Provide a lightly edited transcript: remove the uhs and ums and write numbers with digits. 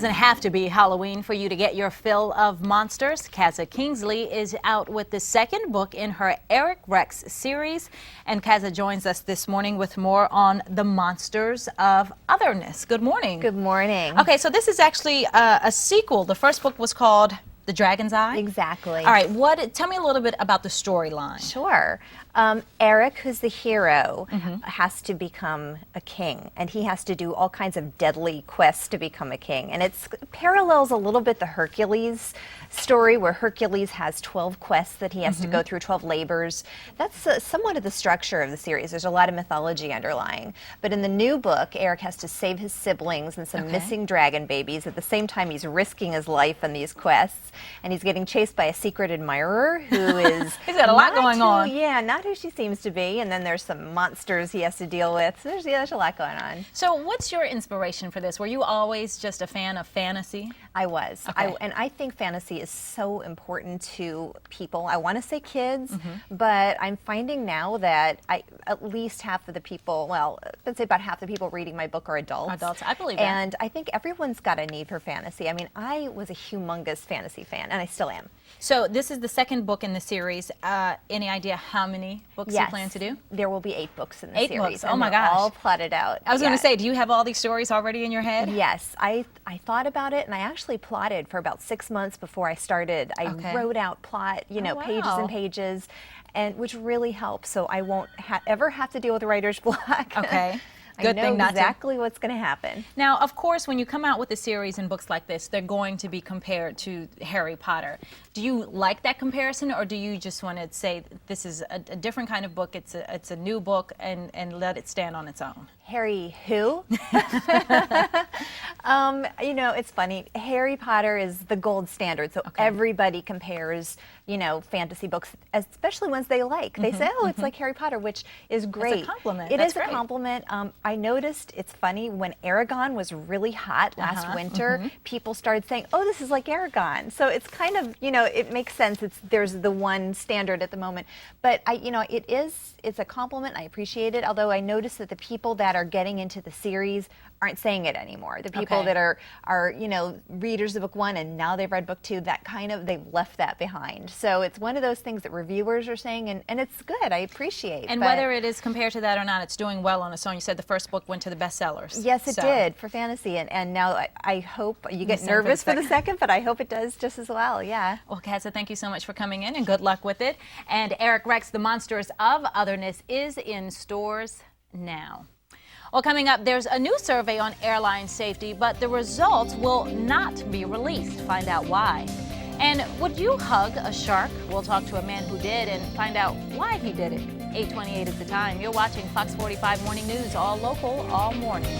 doesn't have to be Halloween for you to get your fill of monsters. Kaza Kingsley is out with the second book in her Eric Rex series. And Kaza joins us this morning with more on the Monsters of Otherness. Good morning. Good morning. Okay, so this is actually a sequel. The first book was called The Dragon's Eye? Exactly. All right, tell me a little bit about the storyline. Sure. Eric, who's the hero, has to become a king, and he has to do all kinds of deadly quests to become a king. And it parallels a little bit the Hercules story, where Hercules has 12 quests that he has to go through, 12 labors. That's somewhat of the structure of the series. There's a lot of mythology underlying. But in the new book, Eric has to save his siblings and some missing dragon babies. At the same time, he's risking his life in these quests, and he's getting chased by a secret admirer who is he's got a lot going on. Yeah, not who she seems to be, and then there's some monsters he has to deal with. So there's a lot going on. So what's your inspiration for this? Were you always just a fan of fantasy? I was. Okay. And I think fantasy is so important to people. I want to say kids, but I'm finding now that at least half of the people, well, let's say about half the people reading my book are adults. Adults, I believe that. And I think everyone's got a need for fantasy. I mean, I was a humongous fantasy fan, and I still am. So this is the second book in the series. Any idea how many books you plan to do? There will be 8 books in the 8 series. books. Oh my gosh. All plotted out. I was going to say, do you have all these stories already in your head? Yes. I thought about it, and I actually plotted for about 6 months before I started. I wrote out plot, pages and pages, and which really helps. So I won't ever have to deal with writer's block. Okay. Good thing not exactly what's going to happen. Now, of course, when you come out with a series and books like this, they're going to be compared to Harry Potter. Do you like that comparison, or do you just want to say this is a different kind of book, it's a new book, and let it stand on its own? Harry who? It's funny. Harry Potter is the gold standard, so everybody compares, fantasy books, especially ones they like. They say, oh, it's like Harry Potter, which is great. It's a compliment. It is a compliment. I noticed, it's funny, when Aragon was really hot last winter, people started saying, oh, this is like Aragon. So it's kind of, it makes sense. There's the one standard at the moment. But it's a compliment. I appreciate it. Although I noticed that the people that are getting into the series aren't saying it anymore. The people that are readers of book 1 and now they've read book 2, they've left that behind. So it's one of those things that reviewers are saying, and it's good. I appreciate. And whether it is compared to that or not, it's doing well on its own. You said the first book went to the bestsellers. Yes, it did for fantasy, and now I hope you get nervous for the second, but I hope it does just as well. Yeah. Well, Kaza, thank you so much for coming in, and good luck with it. And Eric Rex, The Monsters of Otherness, is in stores now. Well, coming up, there's a new survey on airline safety, but the results will not be released. Find out why. And would you hug a shark? We'll talk to a man who did and find out why he did it. 8:28 is the time. You're watching Fox 45 Morning News, all local, all morning.